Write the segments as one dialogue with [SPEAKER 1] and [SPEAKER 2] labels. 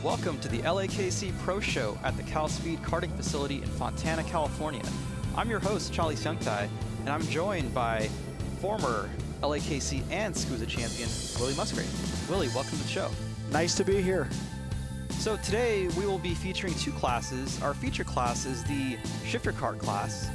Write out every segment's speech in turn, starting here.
[SPEAKER 1] Welcome to the LAKC Pro Show at the Cal Speed karting facility in Fontana, California. I'm your host, Charlie Seungtai, and I'm joined by former LAKC and SCUSA champion, Willie Musgrave. Willie, welcome to the show.
[SPEAKER 2] Nice to be here.
[SPEAKER 1] So today we will be featuring two classes. Our feature class is the shifter kart class,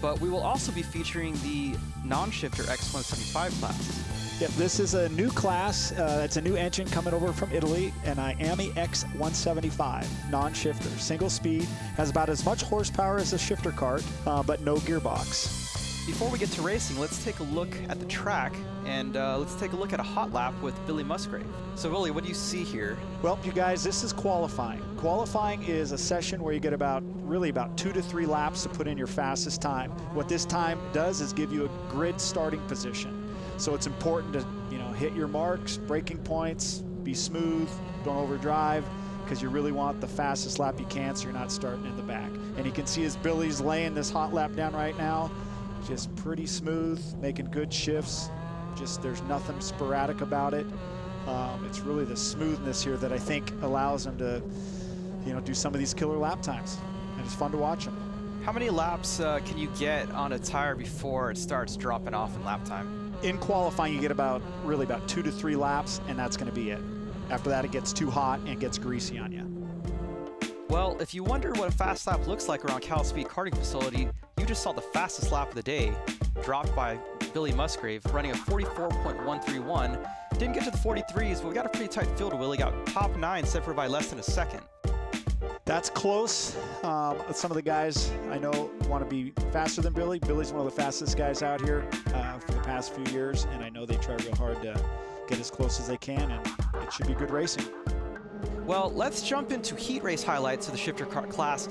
[SPEAKER 1] but we will also be featuring the non-shifter X175 class.
[SPEAKER 2] Yep, this is a new class. It's a new engine coming over from Italy, an IAMI X175 non-shifter. Single speed, has about as much horsepower as a shifter kart, but no gearbox.
[SPEAKER 1] Before we get to racing, let's take a look at the track, and let's take a look at a hot lap with Billy Musgrave. So Willie, what do you see here?
[SPEAKER 2] Well, you guys, this is qualifying. Qualifying is a session where you get about 2 to 3 laps to put in your fastest time. What this time does is give you a grid starting position. So it's important to, hit your marks, braking points, be smooth, don't overdrive, because you really want the fastest lap you can so you're not starting in the back. And you can see as Billy's laying this hot lap down right now, just pretty smooth, making good shifts. Just there's nothing sporadic about it. It's really the smoothness here that I think allows him to, do some of these killer lap times. And it's fun to watch him.
[SPEAKER 1] How many laps can you get on a tire before it starts dropping off in lap time?
[SPEAKER 2] In qualifying, you get about 2 to 3 laps, and that's going to be it. After that, it gets too hot and gets greasy on you.
[SPEAKER 1] Well, if you wonder what a fast lap looks like around Cal Speed karting facility, you just saw the fastest lap of the day, dropped by Billy Musgrave, running a 44.131. Didn't get to the 43s, but we got a pretty tight field. Willie got top 9, separated by less than a second.
[SPEAKER 2] That's close. Some of the guys I know want to be faster than Billy. Billy's one of the fastest guys out here for the past few years, and I know they try real hard to get as close as they can, and it should be good racing.
[SPEAKER 1] Well, let's jump into heat race highlights of the shifter kart class.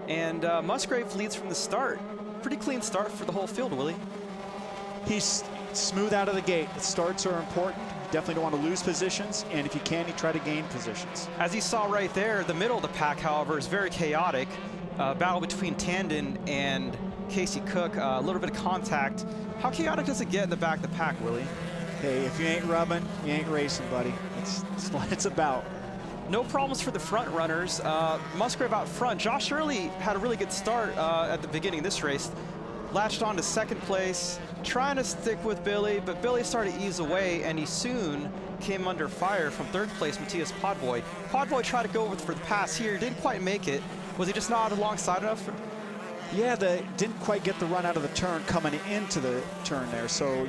[SPEAKER 1] And Musgrave leads from the start. Pretty clean start for the whole field, Willie.
[SPEAKER 2] He's smooth out of the gate. The starts are important. Definitely don't want to lose positions, and if you can, you try to gain positions.
[SPEAKER 1] As you saw right there, the middle of the pack, however, is very chaotic. Battle between Tandon and Casey Cook, a little bit of contact. How chaotic does it get in the back of the pack, Willie?
[SPEAKER 2] Hey, if you ain't rubbing, you ain't racing, buddy. That's what it's about.
[SPEAKER 1] No problems for the front runners. Musgrave out front. Josh Early had a really good start at the beginning of this race. Latched on to second place, trying to stick with Billy, but Billy started to ease away, and he soon came under fire from third place, Matthias Podboy. Podboy tried to go for the pass here, didn't quite make it. Was he just not alongside enough?
[SPEAKER 2] Yeah, didn't quite get the run out of the turn coming into the turn there, so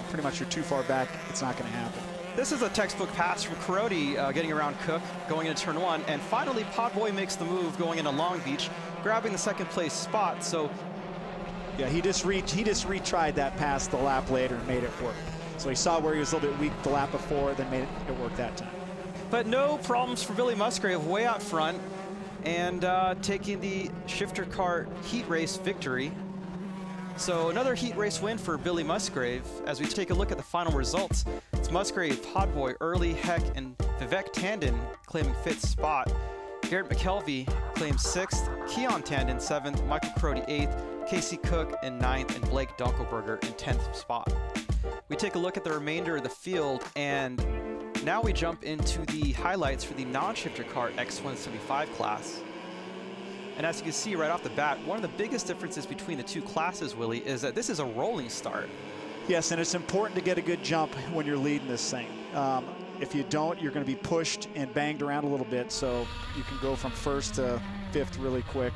[SPEAKER 2] pretty much you're too far back, it's not going to happen.
[SPEAKER 1] This is a textbook pass from Carodi getting around Cook, going into turn 1, and finally Podboy makes the move going into Long Beach, grabbing the second place spot. So
[SPEAKER 2] yeah, he just retried that pass the lap later and made it work. So he saw where he was a little bit weak the lap before, then made it work that time.
[SPEAKER 1] But no problems for Billy Musgrave, way out front, and taking the shifter kart heat race victory. So another heat race win for Billy Musgrave. As we take a look at the final results, it's Musgrave, Podboy, Early, Heck, and Vivek Tandon claiming 5th spot. Garrett McKelvey claims 6th, Keon Tandon 7th, Michael Crody 8th, Casey Cook in 9th, and Blake Dunkelberger in 10th spot. We take a look at the remainder of the field, and now we jump into the highlights for the non-shifter kart X175 class. And as you can see right off the bat, one of the biggest differences between the two classes, Willie, is that this is a rolling start.
[SPEAKER 2] Yes, and it's important to get a good jump when you're leading this thing. If you don't, you're going to be pushed and banged around a little bit, so you can go from 1st to 5th really quick.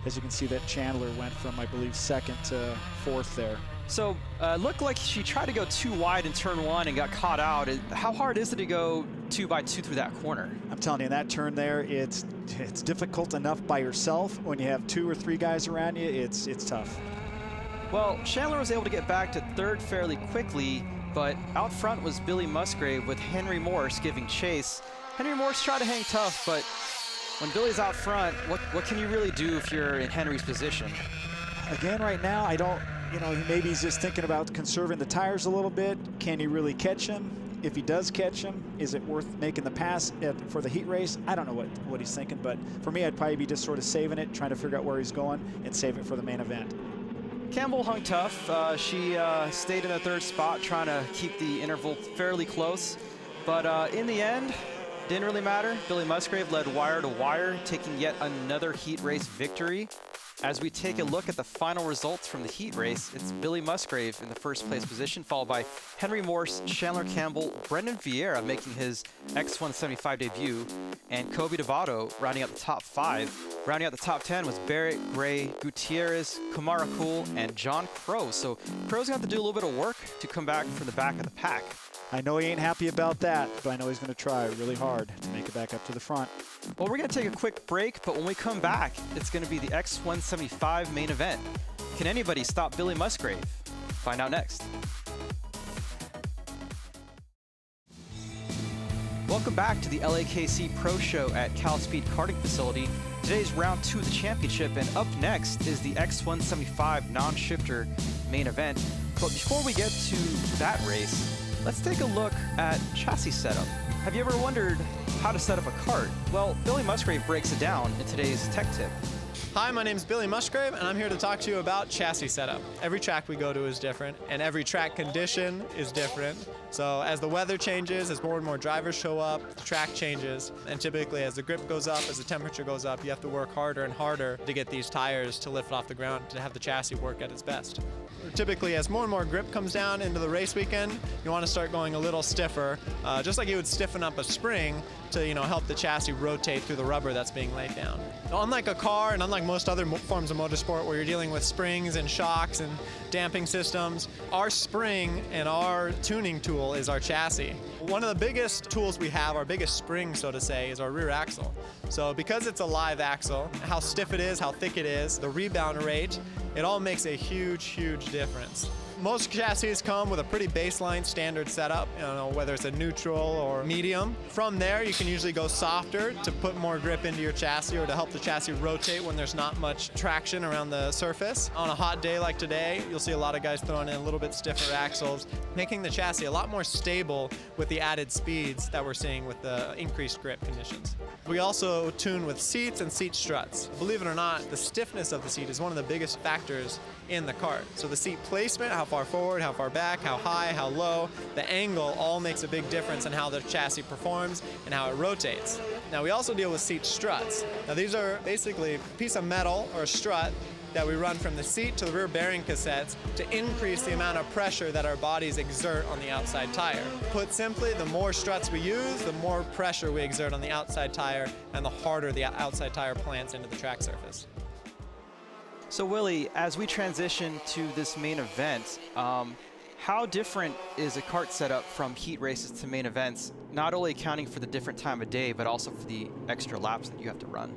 [SPEAKER 2] As you can see, that Chandler went from, I believe, 2nd to 4th there.
[SPEAKER 1] So looked like she tried to go too wide in turn 1 and got caught out. How hard is it to go 2x2 through that corner?
[SPEAKER 2] I'm telling you, in that turn there, it's difficult enough by yourself. When you have 2 or 3 guys around you, it's tough.
[SPEAKER 1] Well, Chandler was able to get back to 3rd fairly quickly, but out front was Billy Musgrave with Henry Morse giving chase. Henry Morse tried to hang tough, but when Billy's out front, what can you really do if you're in Henry's position?
[SPEAKER 2] Again, right now, I don't, maybe he's just thinking about conserving the tires a little bit. Can he really catch him? If he does catch him, is it worth making the pass for the heat race? I don't know what he's thinking, but for me, I'd probably be just sort of saving it, trying to figure out where he's going, and save it for the main event.
[SPEAKER 1] Campbell hung tough. She stayed in the 3rd spot, trying to keep the interval fairly close. But in the end, Didn't really matter. Billy Musgrave led wire to wire, taking yet another heat race victory. As we take a look at the final results from the heat race, it's Billy Musgrave in the first place position, followed by Henry Morse, Chandler Campbell, Brendan Vieira making his X175 debut, and Kobe Devato rounding out the top 5. Rounding out the top 10 was Barrett, Gray, Gutierrez, Kumara Cool, and John Crow. So Crow's going to have to do a little bit of work to come back from the back of the pack.
[SPEAKER 2] I know he ain't happy about that, but I know he's going to try really hard to make it back up to the front.
[SPEAKER 1] Well, we're going to take a quick break, but when we come back, it's going to be the X175 main event. Can anybody stop Billy Musgrave? Find out next. Welcome back to the LAKC Pro Show at Cal Speed Karting Facility. Today's round 2 of the championship, and up next is the X175 non-shifter main event. But before we get to that race, let's take a look at chassis setup. Have you ever wondered how to set up a kart? Well, Billy Musgrave breaks it down in today's Tech Tip.
[SPEAKER 3] Hi, my name is Billy Musgrave, and I'm here to talk to you about chassis setup. Every track we go to is different, and every track condition is different. So as the weather changes, as more and more drivers show up, the track changes, and typically as the grip goes up, as the temperature goes up, you have to work harder and harder to get these tires to lift off the ground, to have the chassis work at its best. Typically, as more and more grip comes down into the race weekend, you want to start going a little stiffer, just like you would stiffen up a spring to help the chassis rotate through the rubber that's being laid down. Unlike a car and unlike most other forms of motorsport where you're dealing with springs and shocks and damping systems, our spring and our tuning tool is our chassis. One of the biggest tools we have, our biggest spring, so to say, is our rear axle. So because it's a live axle, how stiff it is, how thick it is, the rebound rate, it all makes a huge, huge difference. Most chassis come with a pretty baseline standard setup, whether it's a neutral or medium. From there, you can usually go softer to put more grip into your chassis or to help the chassis rotate when there's not much traction around the surface. On a hot day like today, you'll see a lot of guys throwing in a little bit stiffer axles, making the chassis a lot more stable with the added speeds that we're seeing with the increased grip conditions. We also tune with seats and seat struts. Believe it or not, the stiffness of the seat is one of the biggest factors in the kart. So the seat placement, how far forward, how far back, how high, how low, the angle all makes a big difference in how the chassis performs and how it rotates. Now we also deal with seat struts. Now these are basically a piece of metal or a strut that we run from the seat to the rear bearing cassettes to increase the amount of pressure that our bodies exert on the outside tire. Put simply, the more struts we use, the more pressure we exert on the outside tire and the harder the outside tire plants into the track surface.
[SPEAKER 1] So Willie, as we transition to this main event, how different is a kart setup from heat races to main events, not only accounting for the different time of day, but also for the extra laps that you have to run?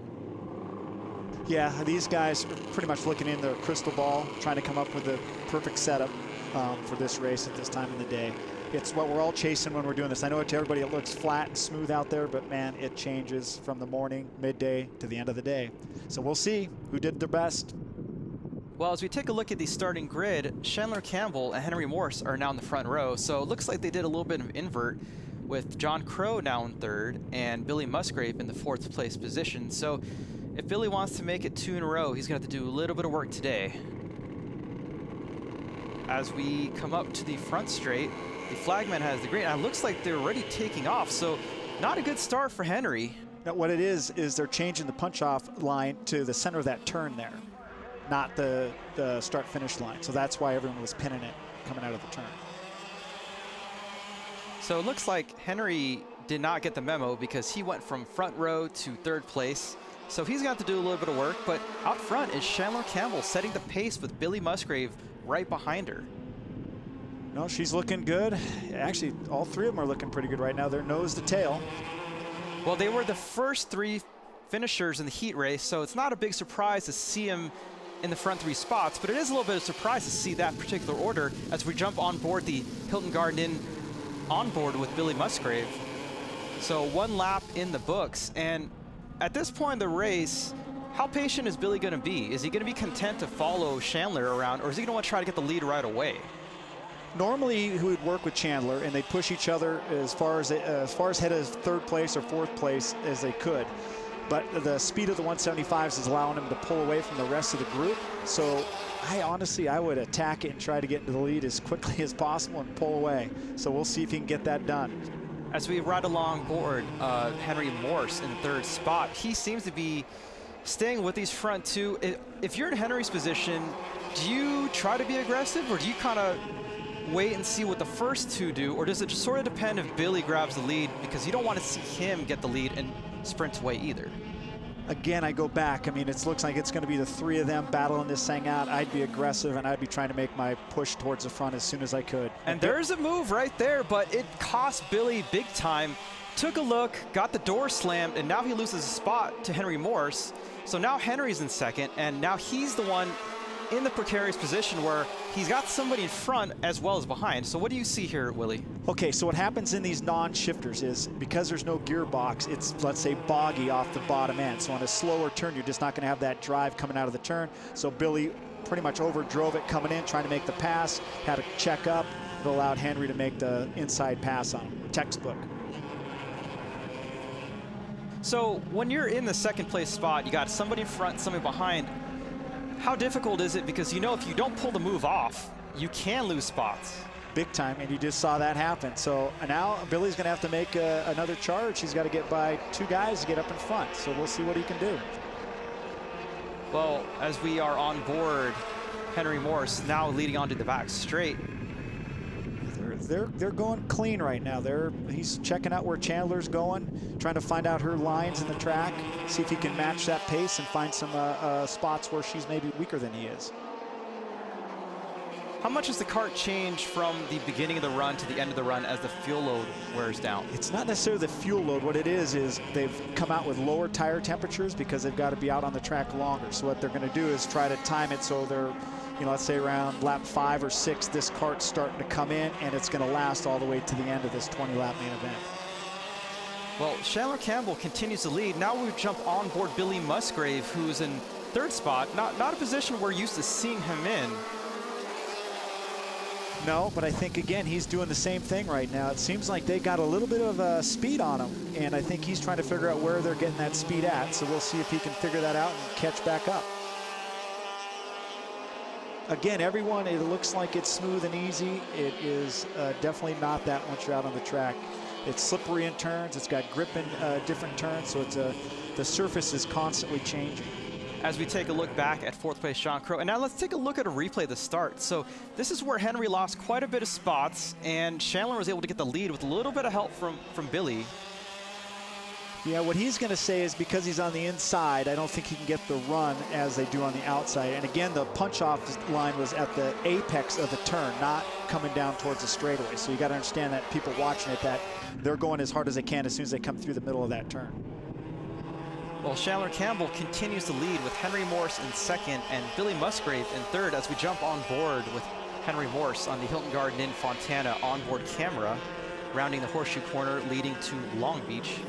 [SPEAKER 2] Yeah, these guys are pretty much looking in their crystal ball, trying to come up with the perfect setup for this race at this time of the day. It's what we're all chasing when we're doing this. I know to everybody it looks flat and smooth out there, but man, it changes from the morning, midday, to the end of the day. So we'll see who did their best.
[SPEAKER 1] Well, as we take a look at the starting grid, Chandler Campbell and Henry Morse are now in the front row. So it looks like they did a little bit of invert with John Crow now in third and Billy Musgrave in the 4th place position. So if Billy wants to make it 2 in a row, he's going to have to do a little bit of work today. As we come up to the front straight, the flagman has the green. And it looks like they're already taking off. So not a good start for Henry.
[SPEAKER 2] Now, what it is they're changing the punch-off line to the center of that turn there, not the start-finish line. So that's why everyone was pinning it coming out of the turn.
[SPEAKER 1] So it looks like Henry did not get the memo because he went from front row to 3rd place. So he's got to do a little bit of work, but out front is Chandler Campbell setting the pace with Billy Musgrave right behind her.
[SPEAKER 2] No, she's looking good. Actually, all 3 of them are looking pretty good right now. They're nose to tail.
[SPEAKER 1] Well, they were the first 3 finishers in the heat race, so it's not a big surprise to see him in the front 3 spots, but it is a little bit of a surprise to see that particular order as we jump on board the Hilton Garden Inn on board with Billy Musgrave. So 1 lap in the books, and at this point in the race, how patient is Billy going to be? Is he going to be content to follow Chandler around, or is he going to want to try to get the lead right away?
[SPEAKER 2] Normally, he would work with Chandler, and they'd push each other as far as ahead of 3rd place or 4th place as they could. But the speed of the 175s is allowing him to pull away from the rest of the group. So I would attack it and try to get into the lead as quickly as possible and pull away. So we'll see if he can get that done.
[SPEAKER 1] as we ride along board Henry Morse in third spot, he seems to be staying with these front two. If you're in Henry's position, do you try to be aggressive, or do you kind of wait and see what the first two do, or does it just sort of depend if Billy grabs the lead, because you don't want to see him get the lead and sprint away either?
[SPEAKER 2] Again, I go back. I mean, it looks like it's going to be the three of them battling this thing out. I'd be aggressive, and I'd be trying to make my push towards the front as soon as I could.
[SPEAKER 1] And there's a move right there, but it cost Billy big time. Took a look, got the door slammed, and now he loses a spot to Henry Morse. So now Henry's in second, and now he's the one in the precarious position where he's got somebody in front as well as behind. So what do you see here, Willie?
[SPEAKER 2] Okay, so what happens in these non-shifters is, because there's no gearbox, it's, let's say, boggy off the bottom end. So on a slower turn, you're just not going to have that drive coming out of the turn. So Billy pretty much overdrove it coming in, trying to make the pass, had to check up. It allowed Henry to make the inside pass on him. Textbook.
[SPEAKER 1] So when you're in the second place spot, you got somebody in front, somebody behind. How difficult is it? Because you know if you don't pull the move off, you can lose spots.
[SPEAKER 2] Big time, and you just saw that happen. So now Billy's going to have to make another charge. He's got to get by two guys to get up in front. So we'll see what he can do.
[SPEAKER 1] Well, as we are on board, Henry Morse now leading onto the back straight.
[SPEAKER 2] They're going clean right now. He's checking out where Chandler's going, trying to find out her lines in the track, see if he can match that pace and find some spots where she's maybe weaker than he is.
[SPEAKER 1] How much does the cart change from the beginning of the run to the end of the run as the fuel load wears down?
[SPEAKER 2] It's not necessarily the fuel load. What it is they've come out with lower tire temperatures because they've got to be out on the track longer. So what they're going to do is try to time it so they're, let's say around lap 5 or 6, this cart's starting to come in, and it's going to last all the way to the end of this 20-lap main event.
[SPEAKER 1] Well, Chandler Campbell continues to lead. Now we jump on board Billy Musgrave, who's in third spot. Not a position we're used to seeing him in.
[SPEAKER 2] No, but I think, again, he's doing the same thing right now. It seems like they got a little bit of speed on him, and I think he's trying to figure out where they're getting that speed at. So we'll see if he can figure that out and catch back up. Again, everyone, it looks like it's smooth and easy. It is definitely not that once you're out on the track. It's slippery in turns. It's got grip in different turns, so the surface is constantly changing.
[SPEAKER 1] As we take a look back at fourth place John Crow, and now let's take a look at a replay of the start. So this is where Henry lost quite a bit of spots, and Chandler was able to get the lead with a little bit of help from Billy.
[SPEAKER 2] Yeah, what he's going to say is because he's on the inside, I don't think he can get the run as they do on the outside. And again, the punch-off line was at the apex of the turn, not coming down towards the straightaway. So you got to understand that people watching it, that they're going as hard as they can as soon as they come through the middle of that turn.
[SPEAKER 1] Well, Chandler Campbell continues to lead with Henry Morse in second and Billy Musgrave in third as we jump on board with Henry Morse on the Hilton Garden Inn Fontana onboard camera, rounding the horseshoe corner leading to Long Beach.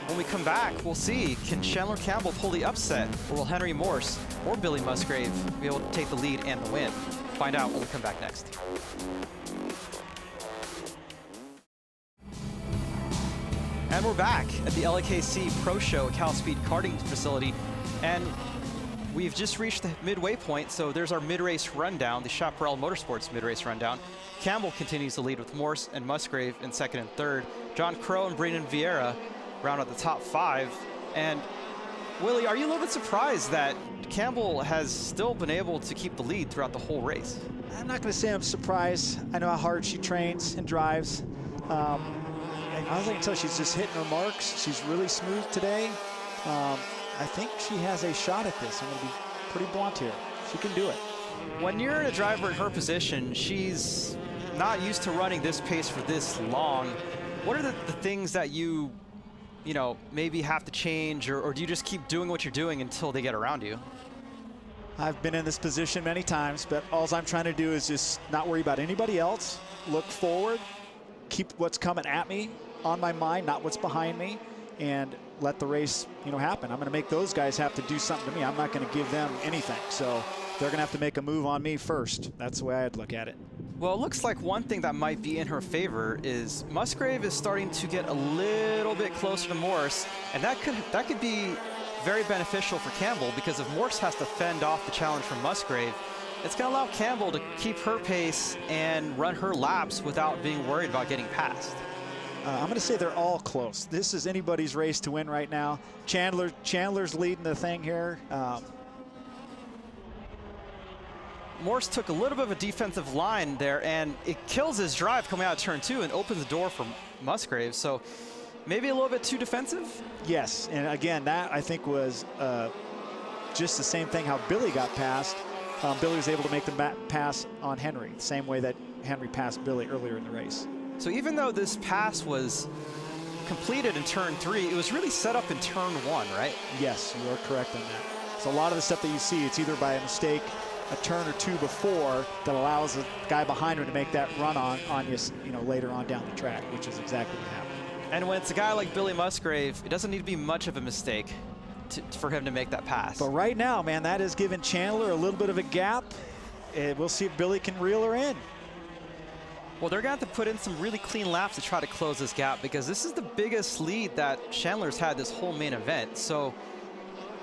[SPEAKER 1] When we come back, we'll see, can Chandler Campbell pull the upset, or will Henry Morse or Billy Musgrave be able to take the lead and the win? Find out when we come back next. And we're back at the LAKC Pro Show at Cal Speed Karting Facility, and we've just reached the midway point, so there's our mid-race rundown, the Chaparral Motorsports mid-race rundown. Campbell continues to lead with Morse and Musgrave in second and third. John Crow and Brandon Vieira round out the top 5. And Willie, are you a little bit surprised that Campbell has still been able to keep the lead throughout the whole race?
[SPEAKER 2] I'm not going to say I'm surprised. I know how hard she trains and drives. All I can tell, she's just hitting her marks. She's really smooth today. I think she has a shot at this. I'm going to be pretty blunt here. She can do it.
[SPEAKER 1] When you're a driver in her position, she's not used to running this pace for this long. What are the things that you maybe have to change, or do you just keep doing what you're doing until they get around you?
[SPEAKER 2] I've been in this position many times, but all I'm trying to do is just not worry about anybody else, look forward, keep what's coming at me on my mind, not what's behind me, and let the race, happen. I'm going to make those guys have to do something to me. I'm not going to give them anything. So they're going to have to make a move on me first. That's the way I'd look at it.
[SPEAKER 1] Well, it looks like one thing that might be in her favor is Musgrave is starting to get a little bit closer to Morse, and that could be very beneficial for Campbell, because if Morse has to fend off the challenge from Musgrave, it's going to allow Campbell to keep her pace and run her laps without being worried about getting passed.
[SPEAKER 2] I'm going to say they're all close. This is anybody's race to win right now. Chandler's leading the thing here.
[SPEAKER 1] Morse took a little bit of a defensive line there, and it kills his drive coming out of turn 2 and opens the door for Musgrave. So maybe a little bit too defensive?
[SPEAKER 2] Yes, and again, that I think was just the same thing how Billy got past. Billy was able to make the pass on Henry, the same way that Henry passed Billy earlier in the race.
[SPEAKER 1] So even though this pass was completed in turn 3, it was really set up in turn 1, right?
[SPEAKER 2] Yes, you are correct on that. So a lot of the stuff that you see, it's either by a mistake a turn or 2 before that allows the guy behind him to make that run on you, later on down the track, which is exactly what happened.
[SPEAKER 1] And when it's a guy like Billy Musgrave, it doesn't need to be much of a mistake for him to make that pass.
[SPEAKER 2] But right now, man, that has given Chandler a little bit of a gap. We'll see if Billy can reel her in.
[SPEAKER 1] Well, they're going to have to put in some really clean laps to try to close this gap, because this is the biggest lead that Chandler's had this whole main event. So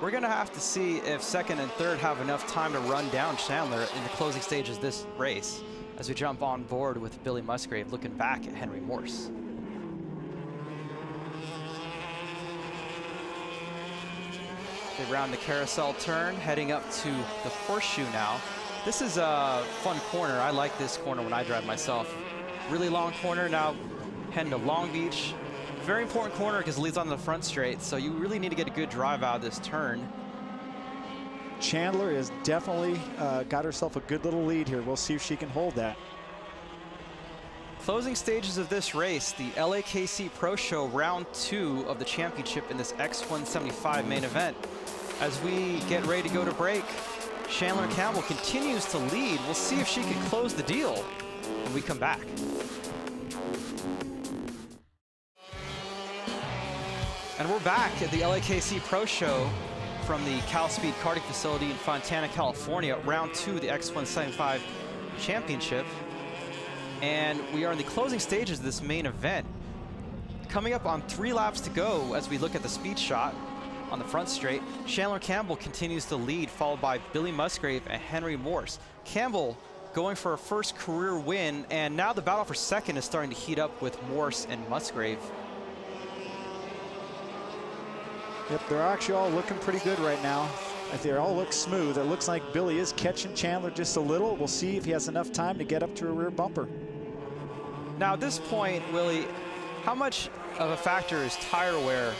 [SPEAKER 1] we're going to have to see if second and third have enough time to run down Chandler in the closing stages of this race, as we jump on board with Billy Musgrave looking back at Henry Morse. They round the carousel turn, heading up to the horseshoe now. This is a fun corner. I like this corner when I drive myself. Really long corner now, heading to Long Beach. Very important corner because it leads on the front straight, so you really need to get a good drive out of this turn.
[SPEAKER 2] Chandler has definitely got herself a good little lead here. We'll see if she can hold that.
[SPEAKER 1] Closing stages of this race, the LAKC Pro Show round 2 of the championship in this X175 main event. As we get ready to go to break, Chandler Campbell continues to lead. We'll see if she can close the deal when we come back. And we're back at the LAKC Pro Show from the Cal Speed karting facility in Fontana, California, round 2 of the X175 championship. And we are in the closing stages of this main event. Coming up on 3 laps to go as we look at the speed shot on the front straight, Chandler Campbell continues to lead, followed by Billy Musgrave and Henry Morse. Campbell going for a first career win, and now the battle for second is starting to heat up with Morse and Musgrave.
[SPEAKER 2] Yep, they're actually all looking pretty good right now. They all look smooth. It looks like Billy is catching Chandler just a little. We'll see if he has enough time to get up to a rear bumper.
[SPEAKER 1] Now at this point, Willie, how much of a factor is tire wear?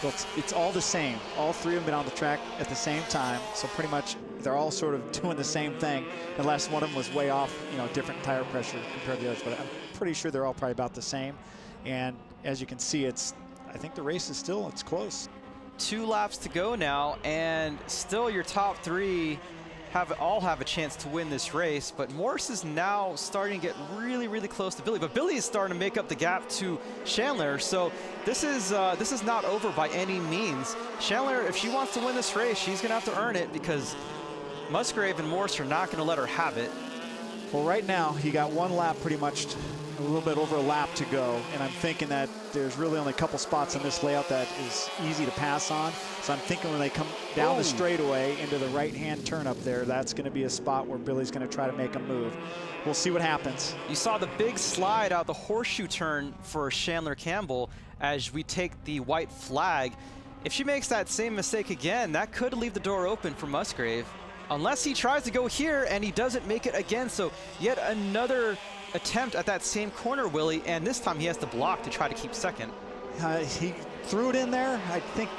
[SPEAKER 2] Well, it's all the same. All 3 have been on the track at the same time, so pretty much they're all sort of doing the same thing, unless one of them was way off, different tire pressure compared to the others. But I'm pretty sure they're all probably about the same. And as you can see, I think the race is still, it's close.
[SPEAKER 1] 2 laps to go now, and still your top 3 all have a chance to win this race, but Morse is now starting to get really, really close to Billy. But Billy is starting to make up the gap to Chandler, so this is not over by any means. Chandler, if she wants to win this race, she's gonna have to earn it, because Musgrave and Morse are not gonna let her have it.
[SPEAKER 2] Well, right now, he got 1 lap pretty much, a little bit over a lap to go, and I'm thinking that there's really only a couple spots on this layout that is easy to pass on. So I'm thinking when they come down the straightaway into the right-hand turn up there, that's going to be a spot where Billy's going to try to make a move. We'll see what happens.
[SPEAKER 1] You saw the big slide out the horseshoe turn for Chandler Campbell as we take the white flag. If she makes that same mistake again, that could leave the door open for Musgrave, unless he tries to go here and he doesn't make it again. So yet another attempt at that same corner, Willie, and this time he has to block to try to keep second.
[SPEAKER 2] He threw it in there. I think,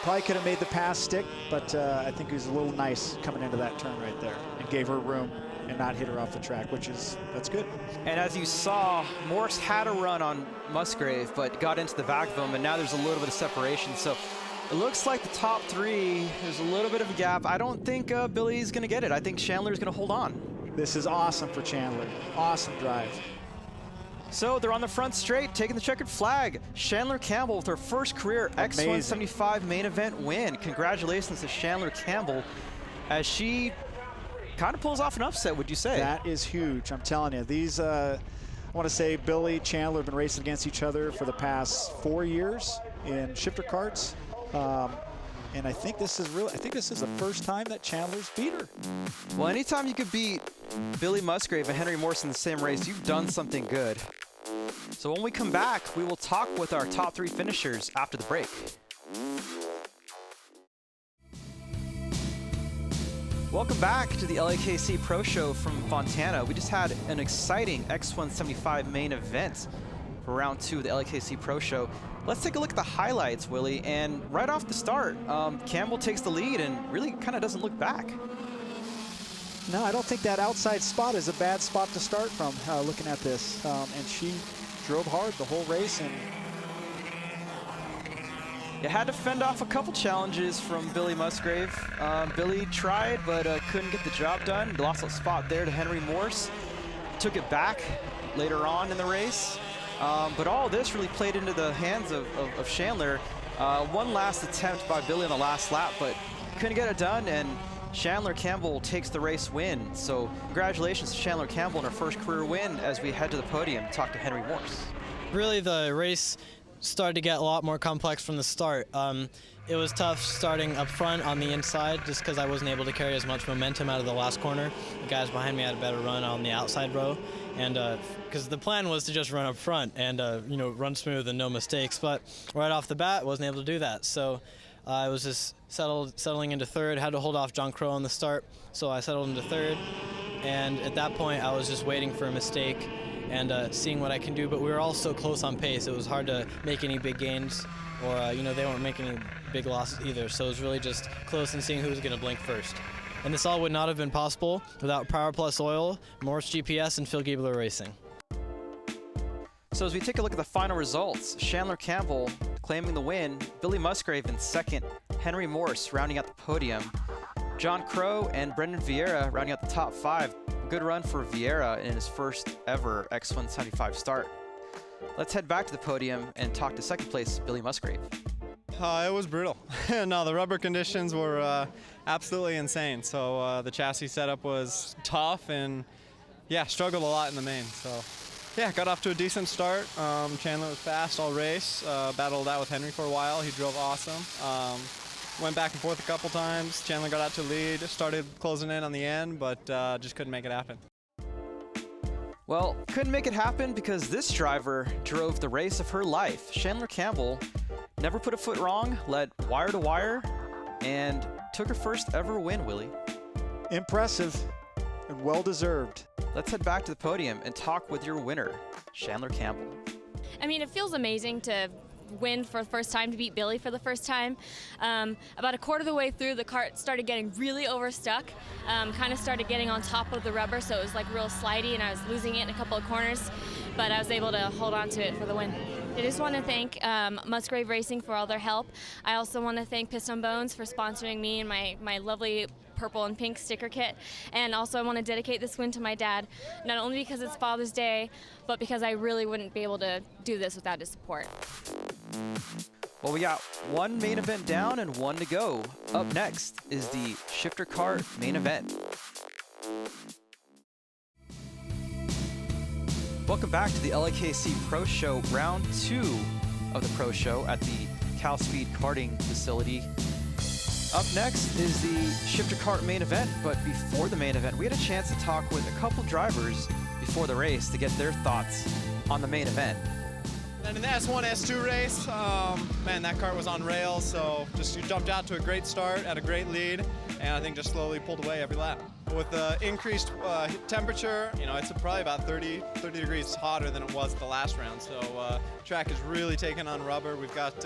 [SPEAKER 2] probably could have made the pass stick, but I think he was a little nice coming into that turn right there and gave her room and not hit her off the track, that's good.
[SPEAKER 1] And as you saw, Morse had a run on Musgrave, but got into the back of him, and now there's a little bit of separation. So it looks like the top 3, there's a little bit of a gap. I don't think Billy's gonna get it. I think Chandler's gonna hold on.
[SPEAKER 2] This is awesome for Chandler. Awesome drive.
[SPEAKER 1] So they're on the front straight, taking the checkered flag. Chandler Campbell with her first career X175 main event win. Congratulations to Chandler Campbell as she kind of pulls off an upset, would you say?
[SPEAKER 2] That is huge, I'm telling you. These, I want to say Billy, Chandler have been racing against each other for the past 4 years in shifter karts. And I think this is the first time that Chandler's beat her.
[SPEAKER 1] Well, anytime you could beat Billy Musgrave and Henry Morse in the same race, you've done something good. So when we come back, we will talk with our top 3 finishers after the break. Welcome back to the LAKC Pro Show from Fontana. We just had an exciting X175 main event for round 2 of the LAKC Pro Show. Let's take a look at the highlights, Willie. And right off the start, Campbell takes the lead and really kind of doesn't look back.
[SPEAKER 2] No, I don't think that outside spot is a bad spot to start from, looking at this. And she drove hard the whole race. And
[SPEAKER 1] you had to fend off a couple challenges from Billy Musgrave. Billy tried, but couldn't get the job done. Lost a spot there to Henry Morse. Took it back later on in the race. But all this really played into the hands of Chandler. One last attempt by Billy on the last lap, but couldn't get it done, and Chandler Campbell takes the race win. So congratulations to Chandler Campbell on her first career win as we head to the podium to talk to Henry Morse.
[SPEAKER 4] Really, the race started to get a lot more complex from the start. It was tough starting up front on the inside just because I wasn't able to carry as much momentum out of the last corner. The guys behind me had a better run on the outside row, and because the plan was to just run up front and run smooth and no mistakes, but right off the bat wasn't able to do that. So I was just settling into third, had to hold off John Crow on the start, so I settled into third, and at that point I was just waiting for a mistake and seeing what I can do, but we were all so close on pace, it was hard to make any big gains, or they weren't making any big losses either, so it was really just close and seeing who was going to blink first. And this all would not have been possible without Power Plus Oil, Morse GPS, and Phil Giebler Racing.
[SPEAKER 1] So as we take a look at the final results, Chandler Campbell claiming the win, Billy Musgrave in second, Henry Morse rounding out the podium, John Crow and Brendan Vieira rounding out the top 5. A good run for Vieira in his first ever X175 start. Let's head back to the podium and talk to second place Billy Musgrave.
[SPEAKER 3] It was brutal. No, the rubber conditions were absolutely insane. So the chassis setup was tough and, yeah, struggled a lot in the main. So, yeah, got off to a decent start. Chandler was fast all race. Battled out with Henry for a while. He drove awesome. Went back and forth a couple times. Chandler got out to lead, started closing in on the end, but just couldn't make it happen.
[SPEAKER 1] Well, couldn't make it happen because this driver drove the race of her life. Chandler Campbell never put a foot wrong, led wire to wire, and took her first ever win, Willie.
[SPEAKER 2] impressive and well-deserved.
[SPEAKER 1] Let's head back to the podium and talk with your winner, Chandler Campbell.
[SPEAKER 5] I mean, it feels amazing to win for the first time, to beat Billy for the first time. About a quarter of the way through, the cart started getting really overstuck, kind of started getting on top of the rubber, so it was like real slidey, and I was losing it in a couple of corners, but I was able to hold on to it for the win. I just want to thank Musgrave Racing for all their help. I also want to thank Piston Bones for sponsoring me and my lovely purple and pink sticker kit. And also I want to dedicate this win to my dad, not only because it's Father's Day, but because I really wouldn't be able to do this without his support.
[SPEAKER 1] Well, we got one main event down and one to go. Up next is the shifter kart main event. Welcome back to the LAKC Pro Show, round 2 of the Pro Show at the Cal Speed Karting facility. Up next is the shifter kart main event, but before the main event, we had a chance to talk with a couple drivers before the race to get their thoughts on the main event.
[SPEAKER 3] And in the S1, S2 race, man, that kart was on rails, so just you jumped out to a great start, at a great lead, and I think just slowly pulled away every lap. With the increased temperature, you know, it's probably about 30 degrees hotter than it was the last round, so track is really taking on rubber. We've got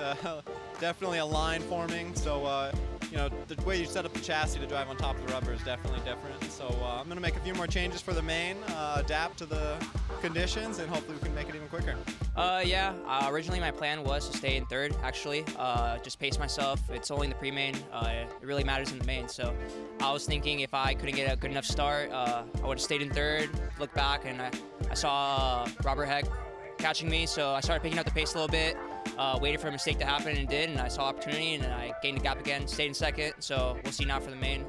[SPEAKER 3] definitely a line forming, so you know, the way you set up the chassis to drive on top of the rubber is definitely different. So I'm going to make a few more changes for the main, adapt to the conditions, and hopefully we can make it even quicker.
[SPEAKER 6] Originally my plan was to stay in third, actually. Just pace myself. It's only in the pre-main. It really matters in the main. So I was thinking if I couldn't get a good enough start, I would have stayed in third, looked back, and I saw Robert Heck catching me, so I started picking up the pace a little bit. Waited for a mistake to happen, and it did, and I saw opportunity, and I gained the gap again, stayed in second, so we'll see now for the main.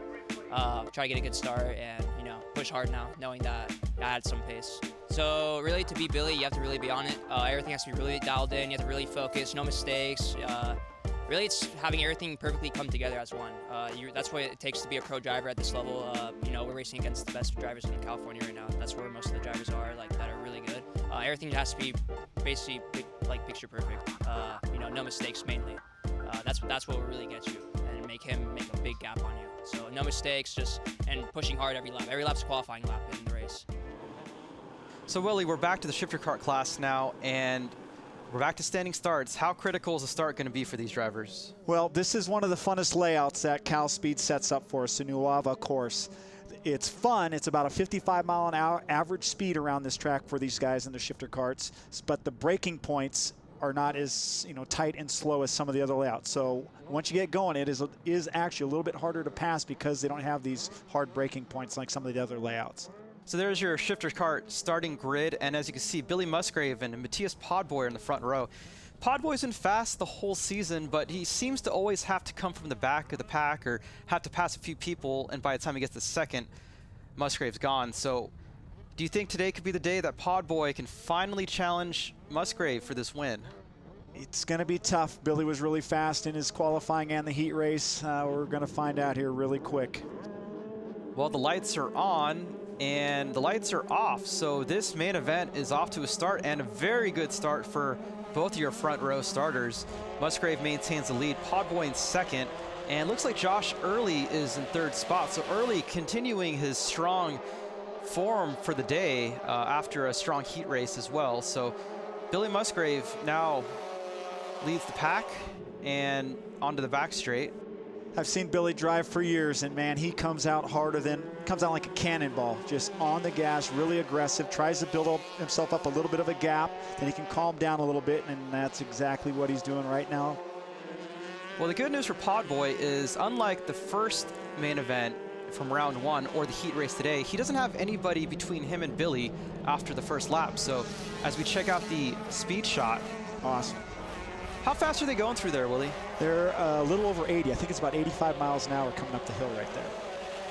[SPEAKER 6] Try to get a good start and, you know, push hard now, knowing that I had some pace. So really, to beat Billy, you have to really be on it. Everything has to be really dialed in. You have to really focus, no mistakes. really it's having everything perfectly come together as one. That's what it takes to be a pro driver at this level. You know, we're racing against the best drivers in California right now. That's where most of the drivers are, like, that are really good. Everything has to be basically like picture perfect. You know, no mistakes mainly. That's what will really get you and make him make a big gap on you. So no mistakes, and pushing hard every lap. Every lap's a qualifying lap in the race.
[SPEAKER 1] So Willie, we're back to the shifter kart class now, and we're back to standing starts. How critical is the start going to be for these drivers?
[SPEAKER 2] Well, this is one of the funnest layouts that Cal Speed sets up for us, the Nuava course. It's fun. It's about a 55-mile-an-hour average speed around this track for these guys in the shifter karts, but the braking points are not as tight and slow as some of the other layouts. So once you get going, it is actually a little bit harder to pass because they don't have these hard braking points like some of the other layouts.
[SPEAKER 1] So there's your shifter kart starting grid, and as you can see, Billy Musgrave and Matthias Podboy are in the front row. Podboy's been fast the whole season, but he seems to always have to come from the back of the pack or have to pass a few people, and by the time he gets to second, Musgrave's gone. So do you think today could be the day that Podboy can finally challenge Musgrave for this win?
[SPEAKER 2] It's going to be tough. Billy was really fast in his qualifying and the heat race. We're going to find out here really quick.
[SPEAKER 1] Well, the lights are on and the lights are off, so this main event is off to a start, and a very good start for both of your front row starters. Musgrave maintains the lead, Podboy in second, and looks like Josh Early is in third spot. So Early continuing his strong form for the day after a strong heat race as well. So Billy Musgrave now leads the pack and onto the back straight.
[SPEAKER 2] I've seen Billy drive for years, and man, he comes out like a cannonball, just on the gas, really aggressive, tries to build himself up a little bit of a gap, then he can calm down a little bit, and that's exactly what he's doing right now.
[SPEAKER 1] Well, the good news for Podboy is, unlike the first main event from round one or the heat race today, he doesn't have anybody between him and Billy after the first lap. So as we check out the speed shot.
[SPEAKER 2] Awesome.
[SPEAKER 1] How fast are they going through there, Willie?
[SPEAKER 2] They're a little over 80. I think it's about 85 miles an hour coming up the hill right there.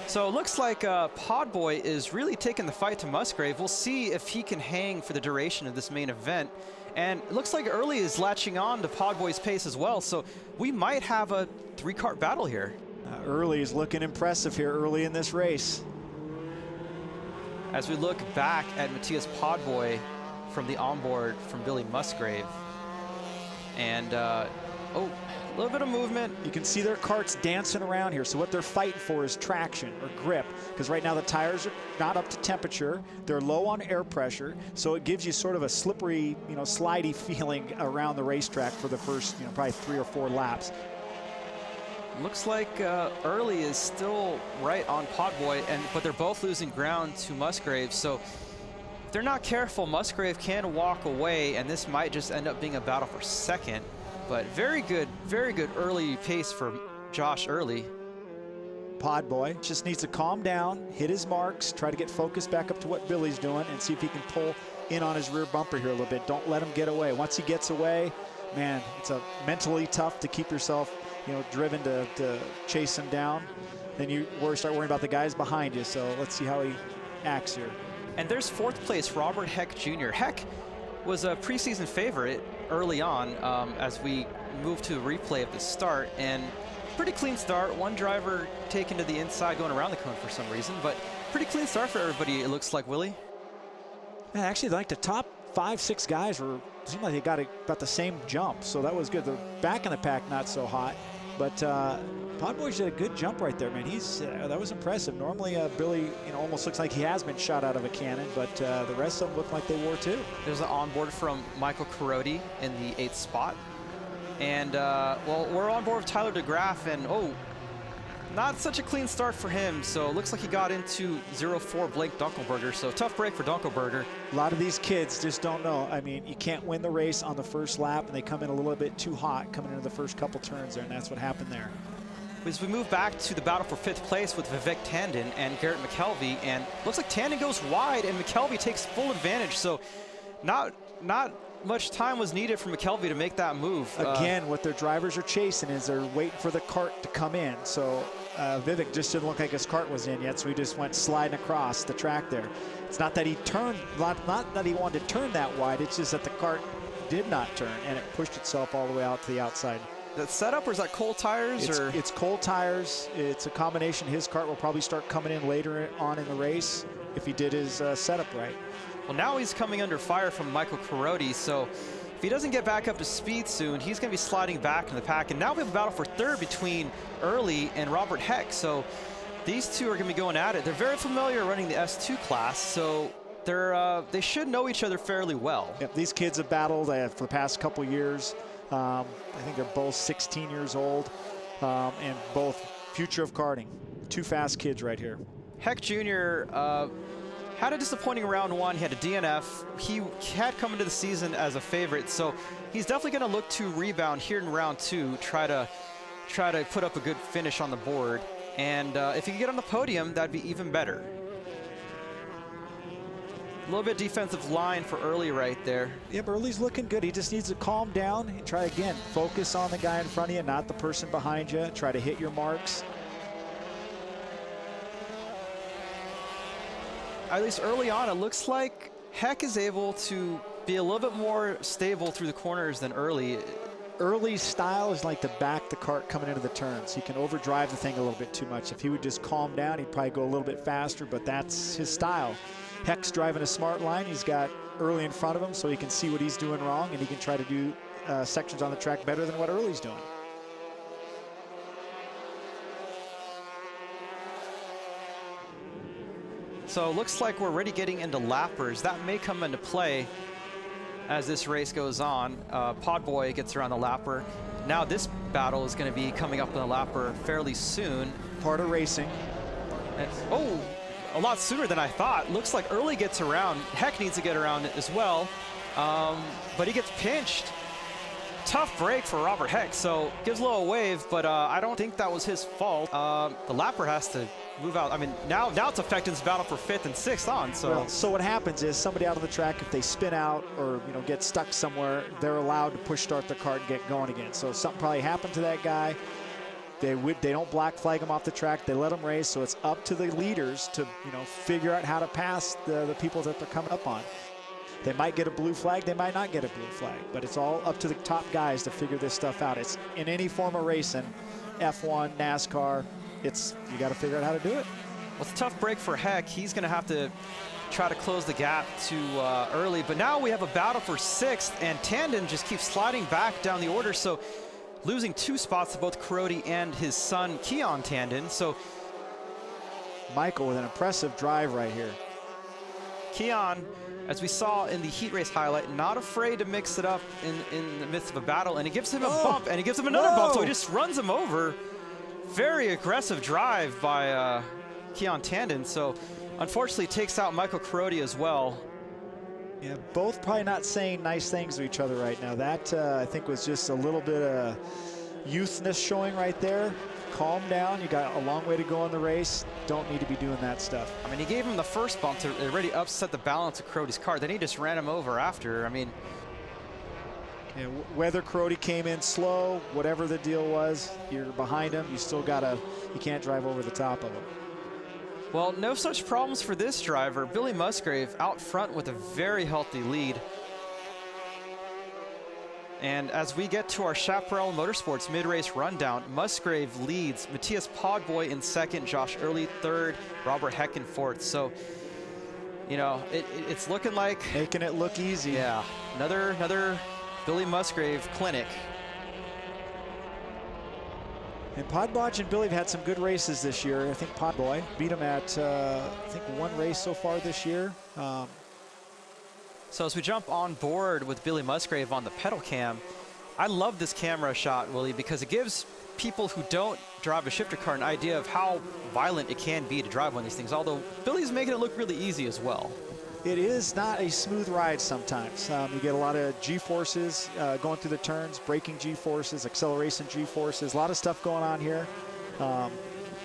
[SPEAKER 1] So it looks like Podboy is really taking the fight to Musgrave. We'll see if he can hang for the duration of this main event. And it looks like Early is latching on to Podboy's pace as well. So we might have a three-kart battle here.
[SPEAKER 2] Early is looking impressive here early in this race.
[SPEAKER 1] As we look back at Matthias Podboy from the onboard from Billy Musgrave. And, oh, a little bit of movement.
[SPEAKER 2] You can see their carts dancing around here. So what they're fighting for is traction or grip, because right now the tires are not up to temperature. They're low on air pressure. So it gives you sort of a slippery, slidey feeling around the racetrack for the first, probably 3 or 4 laps.
[SPEAKER 1] Looks like Early is still right on Podboy, but they're both losing ground to Musgrave. So if they're not careful, Musgrave can walk away, and this might just end up being a battle for second. But very good early pace for Josh Early.
[SPEAKER 2] Podboy just needs to calm down, hit his marks, try to get focused back up to what Billy's doing, and see if he can pull in on his rear bumper here a little bit. Don't let him get away. Once he gets away, man, it's mentally tough to keep yourself driven to chase him down. Then you start worrying about the guys behind you. So let's see how he acts here.
[SPEAKER 1] And there's 4th place, Robert Heck Jr. Heck was a preseason favorite early on as we move to a replay of the start, and pretty clean start. One driver taken to the inside going around the cone for some reason, but pretty clean start for everybody, it looks like, Willie.
[SPEAKER 2] Yeah, actually, like the top 5-6 guys seemed like they got about the same jump, so that was good. The back in the pack not so hot, but Podboy did a good jump right there, man. That was impressive. Normally, Billy, almost looks like he has been shot out of a cannon, but the rest of them look like they were too.
[SPEAKER 1] There's an onboard from Michael Carodi in the 8th spot. And, well, we're on board with Tyler DeGraff, and, not such a clean start for him. So it looks like he got into 0-4 Blake Dunkelberger. So tough break for Dunkelberger.
[SPEAKER 2] A lot of these kids just don't know. I mean, you can't win the race on the first lap, and they come in a little bit too hot coming into the first couple turns there, and that's what happened there.
[SPEAKER 1] As we move back to the battle for 5th place with Vivek Tandon and Garrett McKelvey, and looks like Tandon goes wide and McKelvey takes full advantage. So not much time was needed for McKelvey to make that move.
[SPEAKER 2] Again, what their drivers are chasing is they're waiting for the cart to come in. So Vivek just didn't look like his cart was in yet, so he just went sliding across the track there. It's not that he turned, not that he wanted to turn that wide, it's just that the cart did not turn, and it pushed itself all the way out to the outside
[SPEAKER 1] that setup or is that cold tires?
[SPEAKER 2] It's cold tires. It's a combination. His kart will probably start coming in later on in the race if he did his setup right.
[SPEAKER 1] Well, now he's coming under fire from Michael Carodi, so if he doesn't get back up to speed soon, he's going to be sliding back in the pack. And now we have a battle for third between Early and Robert Heck. So these two are going to be going at it. They're very familiar running the S2 class, so they should know each other fairly well.
[SPEAKER 2] Yep, these kids have battled for the past couple years. I think they're both 16 years old and both future of karting. Two fast kids right here.
[SPEAKER 1] Heck Jr. Had a disappointing round one. He had a DNF. He had come into the season as a favorite, so he's definitely going to look to rebound here in round two, try to put up a good finish on the board. And if he can get on the podium, that'd be even better. A little bit defensive line for Early right there.
[SPEAKER 2] Yeah, but Early's looking good. He just needs to calm down and try again. Focus on the guy in front of you, not the person behind you. Try to hit your marks.
[SPEAKER 1] At least early on, it looks like Heck is able to be a little bit more stable through the corners than Early.
[SPEAKER 2] Early's style is like to back the kart coming into the turns. He can overdrive the thing a little bit too much. If he would just calm down, he'd probably go a little bit faster, but that's his style. Heck's driving a smart line. He's got Early in front of him so he can see what he's doing wrong, and he can try to do sections on the track better than what Early's doing.
[SPEAKER 1] So it looks like we're already getting into lappers. That may come into play as this race goes on. Podboy gets around the lapper. Now this battle is going to be coming up on the lapper fairly soon.
[SPEAKER 2] Part of racing.
[SPEAKER 1] And, oh, a lot sooner than I thought. Looks like Early gets around. Heck needs to get around it as well, but he gets pinched. Tough break for Robert Heck, so gives a little wave, but I don't think that was his fault. The lapper has to move out. I mean, now it's affecting this battle for 5th and 6th on. So,
[SPEAKER 2] well, so what happens is somebody out of the track, if they spin out or get stuck somewhere, they're allowed to push start the kart and get going again. So something probably happened to that guy. They don't black flag him off the track. They let him race. So it's up to the leaders to figure out how to pass the people that they're coming up on. They might get a blue flag, they might not get a blue flag, but it's all up to the top guys to figure this stuff out. It's in any form of racing, F1, NASCAR, you got to figure out how to do it.
[SPEAKER 1] Well, it's a tough break for Heck. He's going to have to try to close the gap to Early, but now we have a battle for 6th, and Tandon just keeps sliding back down the order, so losing 2 spots to both Carodi and his son, Keon Tandon. So
[SPEAKER 2] Michael with an impressive drive right here.
[SPEAKER 1] Keon, as we saw in the heat race highlight, not afraid to mix it up in the midst of a battle, and he gives him a bump, and he gives him another bump, so he just runs him over. Very aggressive drive by Keon Tandon, so unfortunately takes out Michael Carodi as well.
[SPEAKER 2] Yeah, both probably not saying nice things to each other right now. That, I think, was just a little bit of youthness showing right there. Calm down. You got a long way to go in the race. Don't need to be doing that stuff.
[SPEAKER 1] I mean, he gave him the first bump to already upset the balance of Carodi's car. Then he just ran him over after. I mean,
[SPEAKER 2] yeah, whether Carodi came in slow, whatever the deal was, you're behind him. You still you can't drive over the top of him.
[SPEAKER 1] Well, no such problems for this driver. Billy Musgrave out front with a very healthy lead. And as we get to our Chaparral Motorsports mid-race rundown, Musgrave leads, Matthias Podboy in 2nd, Josh Early 3rd, Robert Heck in 4th. So, it's looking like
[SPEAKER 2] making it look easy.
[SPEAKER 1] Yeah, another Billy Musgrave clinic.
[SPEAKER 2] And Podboy and Billy have had some good races this year. I think Podboy beat him at, I think, 1 race so far this year.
[SPEAKER 1] So as we jump on board with Billy Musgrave on the pedal cam, I love this camera shot, Willie, because it gives people who don't drive a shifter car an idea of how violent it can be to drive one of these things, although Billy's making it look really easy as well.
[SPEAKER 2] It is not a smooth ride sometimes. You get a lot of G-forces going through the turns, braking G-forces, acceleration G-forces, a lot of stuff going on here.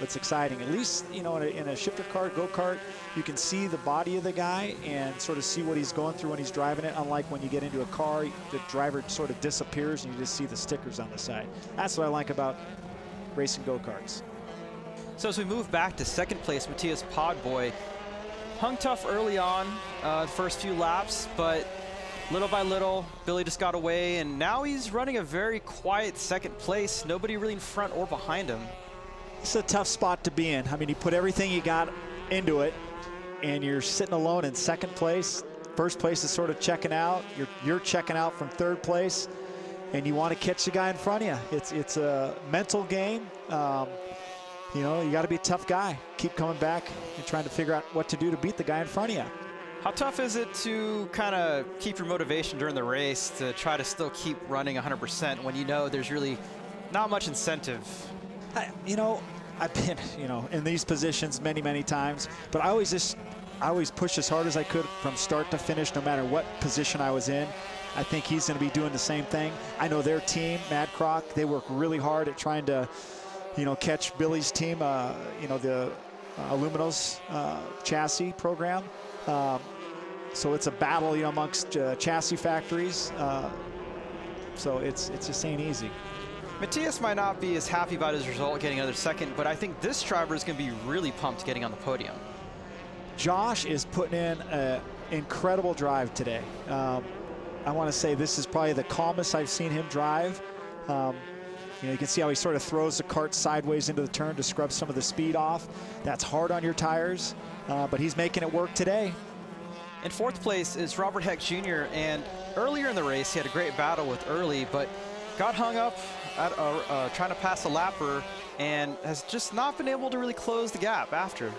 [SPEAKER 2] It's exciting. At least, in a shifter car, go-kart, you can see the body of the guy and sort of see what he's going through when he's driving it, unlike when you get into a car, the driver sort of disappears and you just see the stickers on the side. That's what I like about racing go-karts.
[SPEAKER 1] So as we move back to 2nd place, Matthias Podboy hung tough early on the first few laps, but Little by little, Billy just got away, and now he's running a very quiet second place. Nobody really in front or behind him.
[SPEAKER 2] It's a tough spot to be in. I mean, you put everything you got into it, and you're sitting alone in second place. First place is sort of checking out. You're checking out from third place, and you want to catch the guy in front of you. It's a mental game. You know, you got to be a tough guy. Keep coming back and trying to figure out what to do to beat the guy in front of you.
[SPEAKER 1] How tough is it to kind of keep your motivation during the race to try to still keep running 100% when you know there's really not much incentive?
[SPEAKER 2] You know, I've been, you know, in these positions many, many times, but I always pushed as hard as I could from start to finish, no matter what position I was in. I think he's going to be doing the same thing. I know their team, Mad Croc, they work really hard at trying to, you know, catch Billy's team, you know, the Aluminos chassis program. So it's a battle, you know, amongst chassis factories. So it just ain't easy.
[SPEAKER 1] Matthias might not be as happy about his result getting another second, but I think this driver is going to be really pumped getting on the podium.
[SPEAKER 2] Josh is putting in an incredible drive today. I want to say this is probably the calmest I've seen him drive. You know, you can see how he sort of throws the kart sideways into the turn to scrub some of the speed off. That's hard on your tires, but he's making it work today.
[SPEAKER 1] In fourth place is Robert Heck Jr., and earlier in the race he had a great battle with Early, but got hung up at trying to pass a lapper and has just not been able to really close the gap after.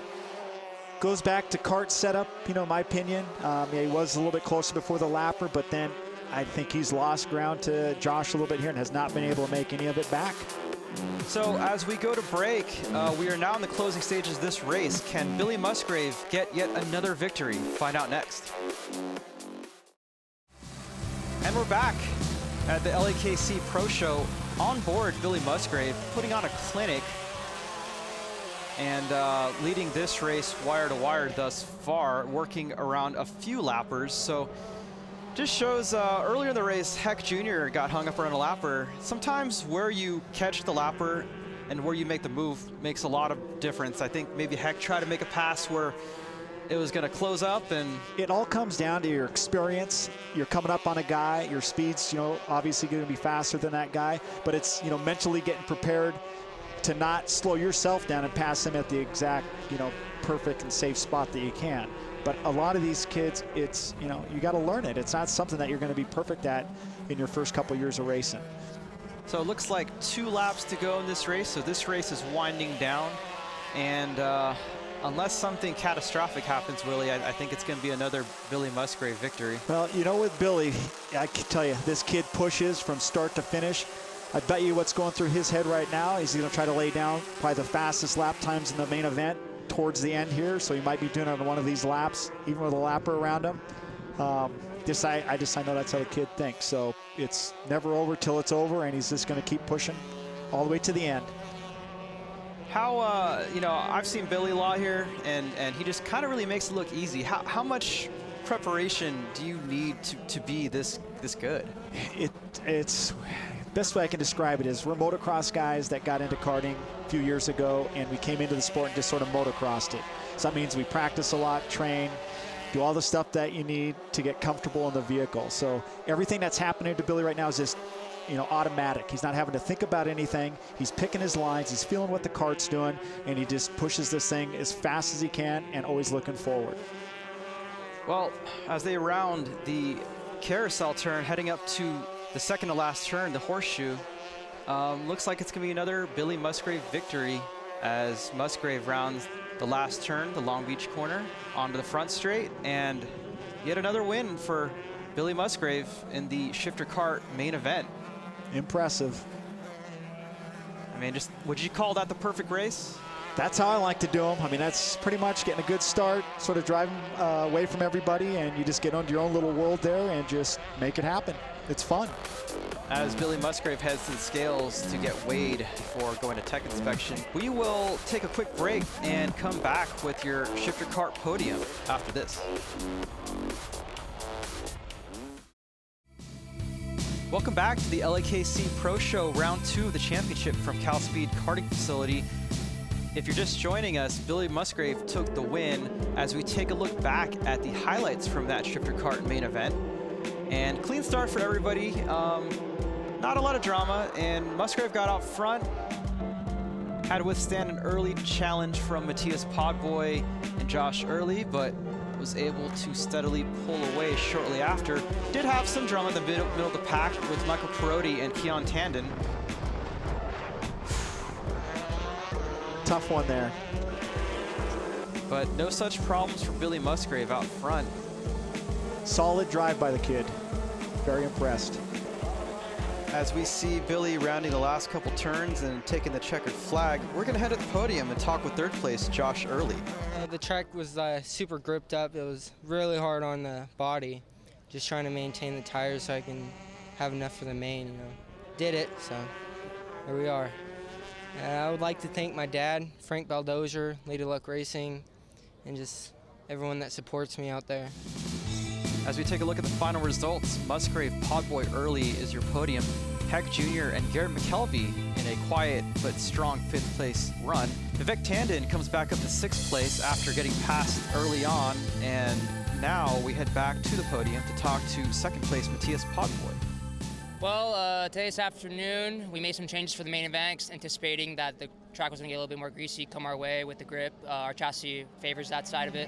[SPEAKER 2] Goes back to kart setup, you know, in my opinion. Yeah, he was a little bit closer before the lapper, but then I think he's lost ground to Josh a little bit here and has not been able to make any of it back.
[SPEAKER 1] So as we go to break, we are now in the closing stages of this race. Can Billy Musgrave get yet another victory? Find out next. And we're back at the LAKC Pro Show. On board, Billy Musgrave putting on a clinic and leading this race wire to wire thus far, working around a few lappers. So just shows earlier in the race, Heck Jr. got hung up around a lapper. Sometimes where you catch the lapper and where you make the move makes a lot of difference. I think maybe Heck tried to make a pass where it was going to close up, and
[SPEAKER 2] it all comes down to your experience. You're coming up on a guy, your speed's, you know, obviously going to be faster than that guy, but it's, you know, mentally getting prepared to not slow yourself down and pass him at the exact, you know, perfect and safe spot that you can. But a lot of these kids, it's, you know, you got to learn it. It's not something that you're going to be perfect at in your first couple years of racing.
[SPEAKER 1] So it looks like 2 laps to go in this race. So this race is winding down, and unless something catastrophic happens, Willie, I think it's going to be another Billy Musgrave victory.
[SPEAKER 2] Well, you know, with Billy, I can tell you, this kid pushes from start to finish. I bet you what's going through his head right now is he's going to try to lay down probably the fastest lap times in the main event towards the end here. So he might be doing it on one of these laps, even with a lapper around him. I know that's how the kid thinks. So it's never over till it's over, and he's just going to keep pushing all the way to the end.
[SPEAKER 1] How, you know, I've seen Billy Law here, and he just kind of really makes it look easy. How much preparation do you need to be this good?
[SPEAKER 2] It's best way I can describe it is we're motocross guys that got into karting a few years ago, and we came into the sport and just sort of motocrossed it. So that means we practice a lot, train, do all the stuff that you need to get comfortable in the vehicle. So everything that's happening to Billy right now is just, you know, automatic. He's not having to think about anything. He's picking his lines, he's feeling what the kart's doing, and he just pushes this thing as fast as he can and always looking forward.
[SPEAKER 1] Well, as they round the carousel turn, heading up to the second to last turn, the horseshoe, looks like it's going to be another Billy Musgrave victory as Musgrave rounds the last turn, the Long Beach corner, onto the front straight, and yet another win for Billy Musgrave in the shifter kart main event.
[SPEAKER 2] Impressive.
[SPEAKER 1] I mean, just, would you call that the perfect race?
[SPEAKER 2] That's how I like to do them. I mean, that's pretty much getting a good start, sort of driving away from everybody, and you just get onto your own little world there and just make it happen. It's fun.
[SPEAKER 1] As Billy Musgrave heads to the scales to get weighed for going to tech inspection, we will take a quick break and come back with your shifter kart podium after this. Welcome back to the LAKC Pro Show, round 2 of the championship from Cal Speed Karting Facility. If you're just joining us, Billy Musgrave took the win as we take a look back at the highlights from that shifter kart main event. And clean start for everybody. Not a lot of drama, and Musgrave got out front. Had to withstand an early challenge from Matthias Podboy and Josh Early, but was able to steadily pull away shortly after. Did have some drama in the middle of the pack with Michael Perotti and Keon Tandon.
[SPEAKER 2] Tough one there.
[SPEAKER 1] But no such problems for Billy Musgrave out front.
[SPEAKER 2] Solid drive by the kid. Very impressed.
[SPEAKER 1] As we see Billy rounding the last couple turns and taking the checkered flag, we're going to head to the podium and talk with third place Josh Early.
[SPEAKER 7] The track was super gripped up. It was really hard on the body. Just trying to maintain the tires so I can have enough for the main, you know. Did it, so here we are. I would like to thank my dad, Frank Baldozer, Lady Luck Racing, and just everyone that supports me out there.
[SPEAKER 1] As we take a look at the final results, Musgrave Podboy Early is your podium. Heck Jr. and Garrett McKelvey in a quiet but strong 5th place run. Vivek Tandon comes back up to 6th place after getting passed early on, and now we head back to the podium to talk to 2nd place Matthias Podboy.
[SPEAKER 6] Well, today's afternoon, we made some changes for the main event, anticipating that the track was going to get a little bit more greasy come our way with the grip. Our chassis favors that side of it.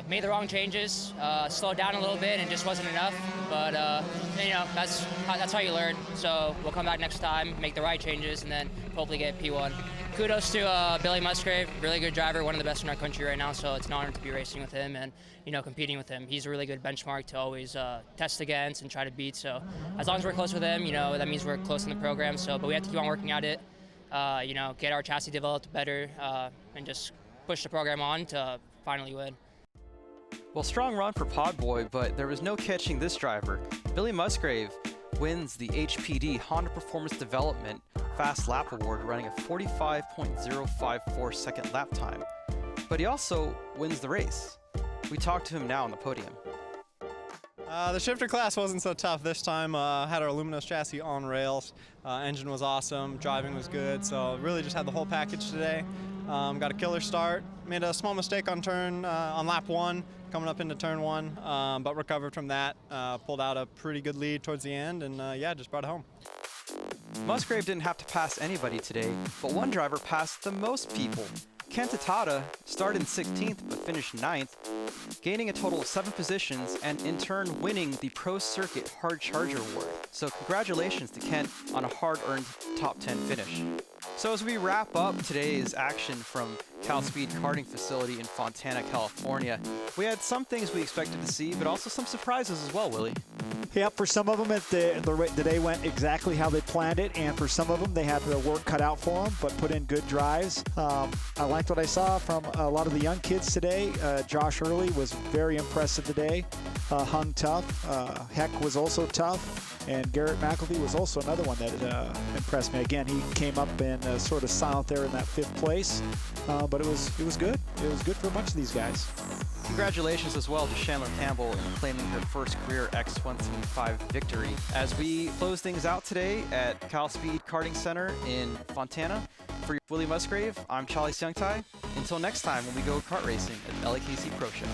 [SPEAKER 6] Made the wrong changes, slowed down a little bit, and just wasn't enough. But you know, that's how you learn. So we'll come back next time, make the right changes, and then hopefully get P1. Kudos to Billy Musgrave, really good driver, one of the best in our country right now. So it's an honor to be racing with him and competing with him. He's a really good benchmark to always test against and try to beat. So as long as we're close with him, that means we're close in the program. So, but we have to keep on working at it. Get our chassis developed better, and just push the program on to finally win.
[SPEAKER 1] Well, strong run for Podboy, but there was no catching this driver. Billy Musgrave wins the HPD Honda Performance Development Fast Lap Award, running a 45.054 second lap time. But he also wins the race. We talked to him now on the podium.
[SPEAKER 3] The shifter class wasn't so tough this time. Had our Luminos chassis on rails. Engine was awesome, driving was good, so really just had the whole package today. Got a killer start. Made a small mistake on lap 1, coming up into turn 1, but recovered from that. Pulled out a pretty good lead towards the end, and yeah, just brought it home.
[SPEAKER 1] Musgrave didn't have to pass anybody today, but one driver passed the most people. Kent Tatada started in 16th but finished 9th, gaining a total of 7 positions and in turn winning the Pro Circuit Hard Charger Award. So congratulations to Kent on a hard-earned top 10 finish. So as we wrap up today's action from Cal Speed Karting Facility in Fontana, California, we had some things we expected to see, but also some surprises as well, Willie.
[SPEAKER 2] Yep, for some of them, the day went exactly how they planned it, and for some of them, they had their work cut out for them, but put in good drives. I liked what I saw from a lot of the young kids today. Josh Early was very impressive today, hung tough. Heck was also tough, and Garrett McElvey was also another one that impressed me. Again, he came up in sort of silent there in that 5th place, but it was good. It was good for a bunch of these guys.
[SPEAKER 1] Congratulations as well to Chandler Campbell in claiming her first career X175 victory. As we close things out today at Cal Speed Karting Center in Fontana, for Willie Musgrave, I'm Charlie Seungtai. Until next time when we go kart racing at LAKC Pro Show.